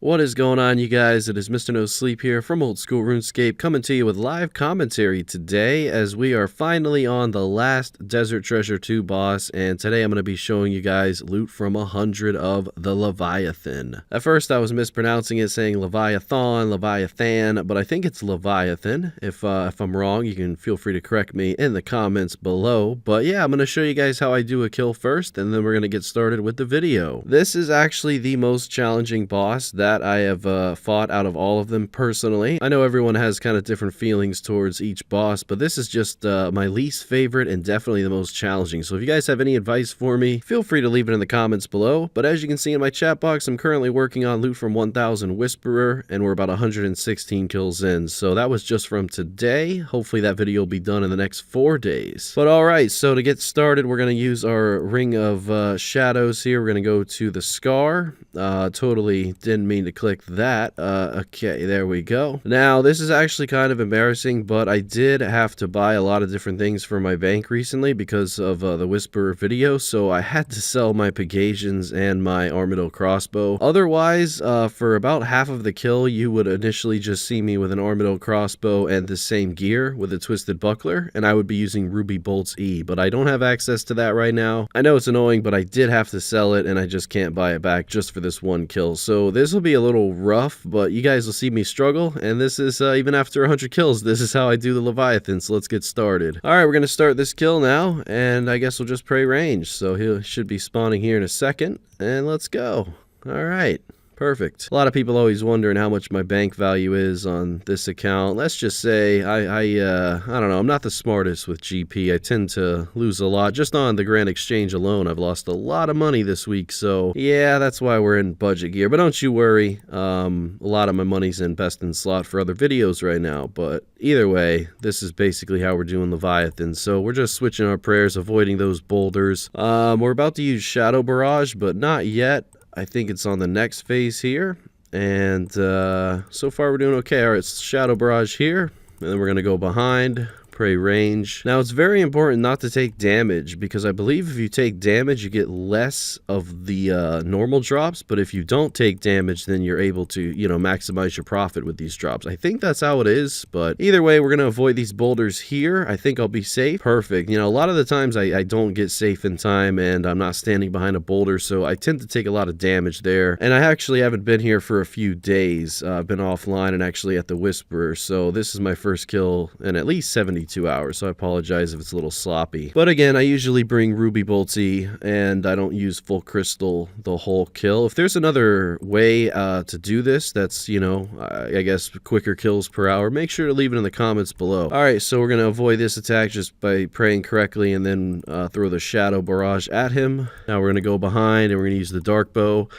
What is going on, you guys? It is Mr. No Sleep here from Old School RuneScape, coming to you with live commentary today as we are finally on the last Desert Treasure 2 boss, and today I'm going to be showing you guys loot from 100 of the Leviathan. At first I was mispronouncing it, saying Leviathan, but I think it's Leviathan. If I'm wrong, you can feel free to correct me in the comments below. But yeah, I'm going to show you guys how I do a kill first, and then we're going to get started with the video. This is actually the most challenging boss that I have fought out of all of them personally. I know everyone has kind of different feelings towards each boss, but this is just my least favorite and definitely the most challenging. So if you guys have any advice for me, feel free to leave it in the comments below. But as you can see in my chat box, I'm currently working on loot from 1000 Whisperer, and we're about 116 kills in. So that was just from today. Hopefully that video will be done in the next 4 days. But alright, so to get started, we're going to use our Ring of Shadows here. We're going to go to the Scar. Totally didn't mean to click that. Okay, there we go. Now, this is actually kind of embarrassing, but I did have to buy a lot of different things for my bank recently because of the Whisperer video, so I had to sell my Pegasians and my Armadillo crossbow. Otherwise, for about half of the kill, you would initially just see me with an Armadillo crossbow and the same gear with a twisted buckler, and I would be using Ruby Bolts E, but I don't have access to that right now. I know it's annoying, but I did have to sell it, and I just can't buy it back just for this one kill. So this will be a little rough, but you guys will see me struggle, and this is even after 100 kills, this is how I do the Leviathan. So let's get started. All right, we're gonna start this kill now, and I guess we'll just pray range. So he should be spawning here in a second, and let's go. All right. Perfect. A lot of people always wondering how much my bank value is on this account. Let's just say I don't know. I'm not the smartest with GP. I tend to lose a lot. Just on the Grand Exchange alone, I've lost a lot of money this week. So yeah, that's why we're in budget gear. But don't you worry. A lot of my money's in best in slot for other videos right now. But either way, this is basically how we're doing Leviathan. So we're just switching our prayers, avoiding those boulders. We're about to use Shadow Barrage, but not yet. I think it's on the next phase here, and so far we're doing okay. All right, it's Shadow Barrage here, and then we're going to go behind, pray range. Now, it's very important not to take damage, because I believe if you take damage, you get less of the normal drops, but if you don't take damage, then you're able to, you know, maximize your profit with these drops. I think that's how it is, but either way, we're going to avoid these boulders here. I think I'll be safe. Perfect. You know, a lot of the times I don't get safe in time, and I'm not standing behind a boulder, so I tend to take a lot of damage there, and I actually haven't been here for a few days. I've been offline and actually at the Whisperer, so this is my first kill in at least 72 hours, so I apologize if it's a little sloppy. But again, I usually bring Ruby Boltsy, and I don't use full crystal the whole kill. If there's another way to do this that's, you know, I guess quicker kills per hour, make sure to leave it in the comments below. Alright, so we're going to avoid this attack just by praying correctly and then throw the Shadow Barrage at him. Now we're going to go behind and we're going to use the Dark Bow.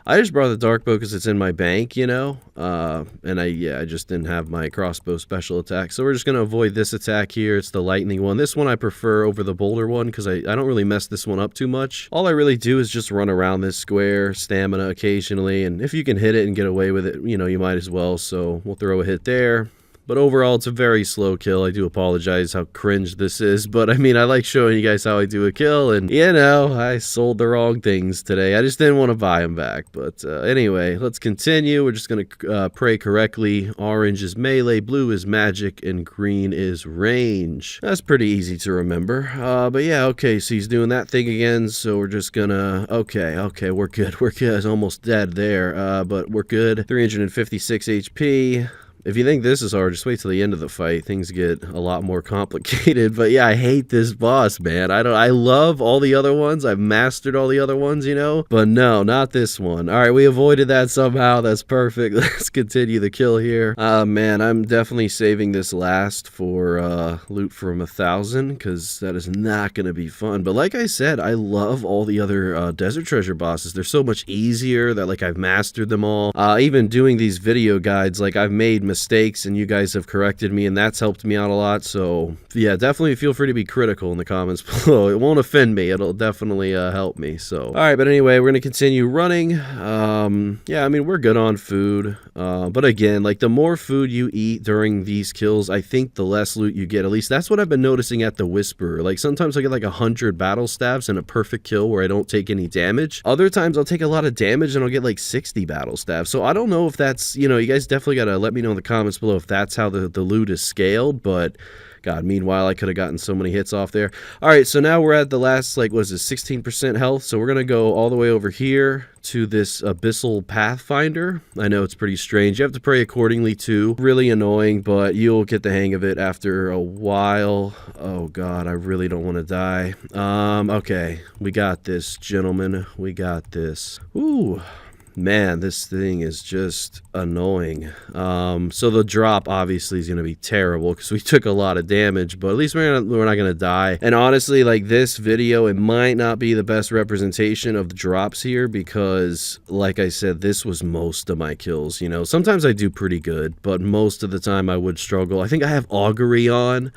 I just brought the Dark Bow because it's in my bank, you know, and I just didn't have my crossbow special attack. So we're just going to avoid this attack here. It's the lightning one. This one I prefer over the boulder one because I don't really mess this one up too much. All I really do is just run around this square, stamina occasionally, and if you can hit it and get away with it, you know, you might as well. So we'll throw a hit there. But overall, it's a very slow kill. I do apologize how cringe this is, but I mean, I like showing you guys how I do a kill, and you know, I sold the wrong things today. I just didn't want to buy them back. But anyway, let's continue. We're just going to pray correctly. Orange is melee, blue is magic, and green is range. That's pretty easy to remember. But yeah, okay, so he's doing that thing again, so we're just gonna, okay, we're good. We're good. It's almost dead there, but we're good. 356 HP. If you think this is hard, just wait till the end of the fight. Things get a lot more complicated. But yeah, I hate this boss, man. I love all the other ones. I've mastered all the other ones, you know. But no, not this one. All right, we avoided that somehow. That's perfect. Let's continue the kill here. Man, I'm definitely saving this last for loot from 1000 because that is not going to be fun. But like I said, I love all the other Desert Treasure bosses. They're so much easier that like I've mastered them all. Even doing these video guides, like I've made mistakes, and you guys have corrected me, and that's helped me out a lot. So yeah, definitely feel free to be critical in the comments below. It won't offend me. It'll definitely help me. So all right, but anyway, we're gonna continue running. Yeah, I mean, we're good on food, but again, like the more food you eat during these kills, I think the less loot you get. At least that's what I've been noticing at the Whisperer. Like sometimes I get like 100 battle stabs and a perfect kill where I don't take any damage. Other times I'll take a lot of damage and I'll get like 60 battle stabs. So I don't know if that's, you know, you guys definitely gotta let me know in the comments below if that's how the loot is scaled, but God, meanwhile, I could have gotten so many hits off there. All right, so now we're at the last, like, what is it, 16% health. So we're going to go all the way over here to this Abyssal Pathfinder. I know it's pretty strange. You have to pray accordingly, too. Really annoying, but you'll get the hang of it after a while. Oh, God, I really don't want to die. Okay, we got this, gentlemen. We got this. Ooh. Man, this thing is just annoying. So the drop obviously is going to be terrible because we took a lot of damage, but at least we're not going to die. And honestly, like this video, it might not be the best representation of the drops here because, like I said, this was most of my kills. You know, sometimes I do pretty good, but most of the time I would struggle. I think I have Augury on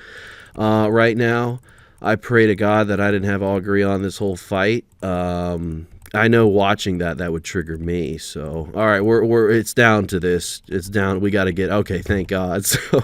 right now. I pray to God that I didn't have Augury on this whole fight. I know watching that would trigger me. So all right, it's down to this. It's down. We got to get, okay, thank God. So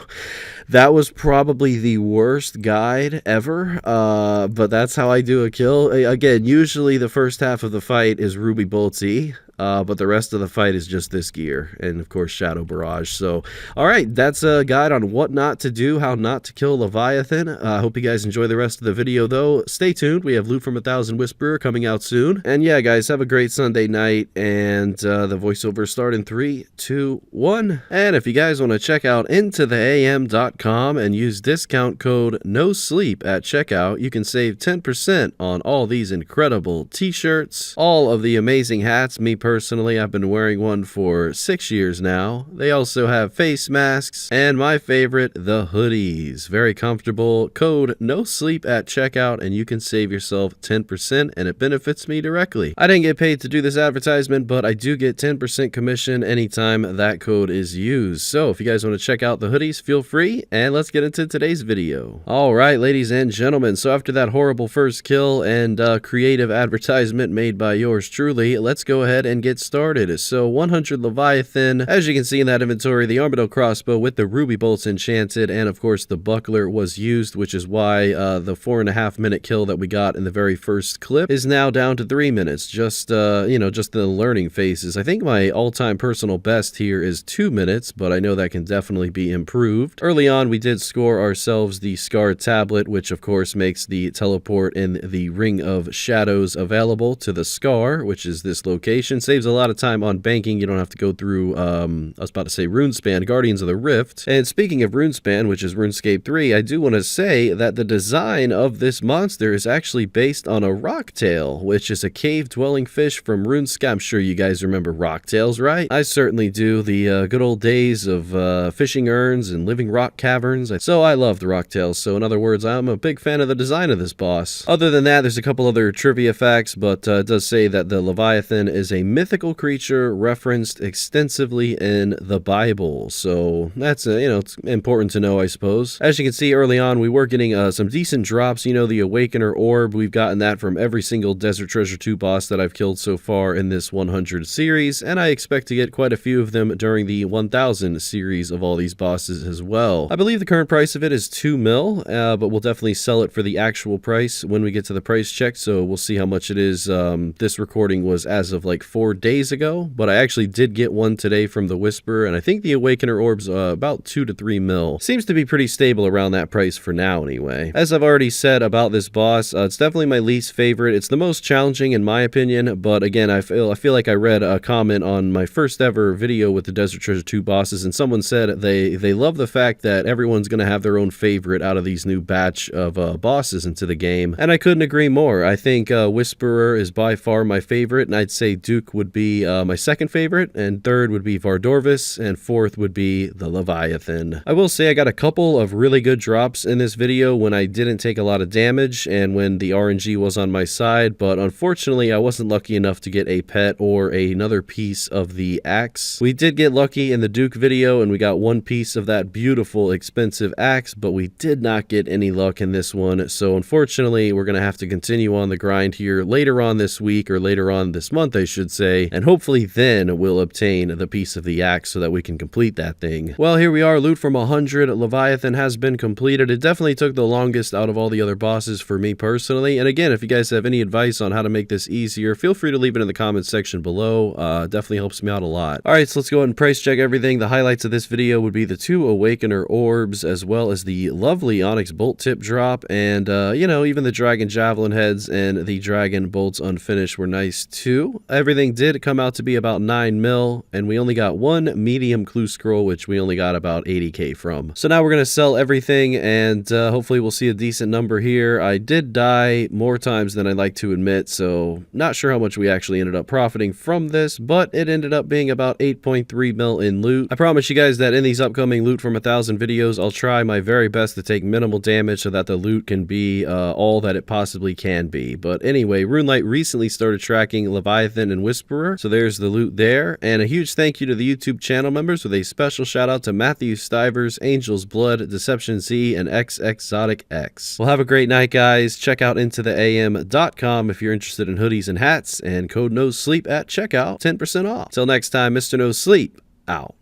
that was probably the worst guide ever, but that's how I do a kill. Again, usually the first half of the fight is Ruby Bolts E, but the rest of the fight is just this gear, and of course Shadow Barrage. So all right, that's a guide on what not to do, how not to kill Leviathan. I hope you guys enjoy the rest of the video, though. Stay tuned. We have Loot from 1000 Whisperer coming out soon. And yeah, guys, have a great Sunday night, and the voiceover start in 3, 2, 1. And if you guys want to check out intotheam.com and use discount code NOSLEEP at checkout, you can save 10% on all these incredible t-shirts, all of the amazing hats. Me personally, I've been wearing one for 6 years now. They also have face masks, and my favorite, the hoodies. Very comfortable. Code NOSLEEP at checkout, and you can save yourself 10%, and it benefits me directly. I didn't get paid to do this advertisement, but I do get 10% commission anytime that code is used. So if you guys want to check out the hoodies, feel free, and let's get into today's video. All right, ladies and gentlemen, so after that horrible first kill and creative advertisement made by yours truly, let's go ahead and get started. So 100 Leviathan, as you can see in that inventory, the Armadillo crossbow with the ruby bolts enchanted, and of course the buckler was used, which is why the 4.5 minute kill that we got in the very first clip is now down to 3 minutes. Just you know, just the learning phases. I think my all-time personal best here is 2 minutes, but I know that can definitely be improved. Early on, we did score ourselves the Scar tablet, which of course makes the teleport in the Ring of Shadows available to the Scar, which is this location. Saves a lot of time on banking. You don't have to go through, I was about to say Runespan, Guardians of the Rift. And speaking of Runespan, which is RuneScape 3, I do want to say that the design of this monster is actually based on a rocktail, which is a cave-dwelling fish from RuneScape. I'm sure you guys remember rocktails, right? I certainly do. The good old days of fishing urns and living rock caverns. So I love the rocktails. So in other words, I'm a big fan of the design of this boss. Other than that, there's a couple other trivia facts, but it does say that the Leviathan is a mythical creature referenced extensively in the Bible. So that's, you know, it's important to know, I suppose. As you can see early on, we were getting some decent drops. You know, the Awakener Orb, we've gotten that from every single Desert Treasure 2 boss that I've killed so far in this 100 series, and I expect to get quite a few of them during the 1000 series of all these bosses as well. I believe the current price of it is 2 mil, but we'll definitely sell it for the actual price when we get to the price check, so we'll see how much it is. This recording was as of like 4 days ago, but I actually did get one today from the Whisperer, and I think the Awakener Orb's about 2 to 3 mil. Seems to be pretty stable around that price for now anyway. As I've already said about this boss, it's definitely my least favorite. It's the most challenging in my opinion, but again, I feel like I read a comment on my first ever video with the Desert Treasure 2 bosses, and someone said they love the fact that that everyone's going to have their own favorite out of these new batch of bosses into the game, and I couldn't agree more. I think Whisperer is by far my favorite, and I'd say Duke would be my second favorite, and third would be Vardorvis, and fourth would be the Leviathan. I will say I got a couple of really good drops in this video when I didn't take a lot of damage and when the RNG was on my side, but unfortunately I wasn't lucky enough to get a pet or another piece of the axe. We did get lucky in the Duke video and we got one piece of that beautiful expensive axe, but we did not get any luck in this one, so unfortunately we're going to have to continue on the grind here later on this week, or later on this month I should say, and hopefully then we'll obtain the piece of the axe so that we can complete that thing. Well, here we are, loot from 100. Leviathan has been completed. It definitely took the longest out of all the other bosses for me personally, and again, if you guys have any advice on how to make this easier, feel free to leave it in the comments section below. Definitely helps me out a lot. Alright, so let's go ahead and price check everything. The highlights of this video would be the 2 Awakener orbs, as well as the lovely Onyx bolt tip drop, and you know, even the dragon javelin heads and the dragon bolts unfinished were nice too. Everything did come out to be about 9 mil, and we only got one medium clue scroll, which we only got about 80k from. So now we're going to sell everything, and hopefully we'll see a decent number here. I did die more times than I'd like to admit, so not sure how much we actually ended up profiting from this, but it ended up being about 8.3 mil in loot. I promise you guys that in these upcoming loot from 1,000 videos, I'll try my very best to take minimal damage so that the loot can be all that it possibly can be. But anyway, RuneLite recently started tracking Leviathan and Whisperer, so there's the loot there. And a huge thank you to the YouTube channel members, with a special shout out to Matthew Stivers, AngelzBlood, DeceptionZ, and xXzoticx. Well, have a great night, guys. Check out intotheam.com if you're interested in hoodies and hats, and code NOSLEEP at checkout, 10% off. Till next time, Mr. No Sleep out.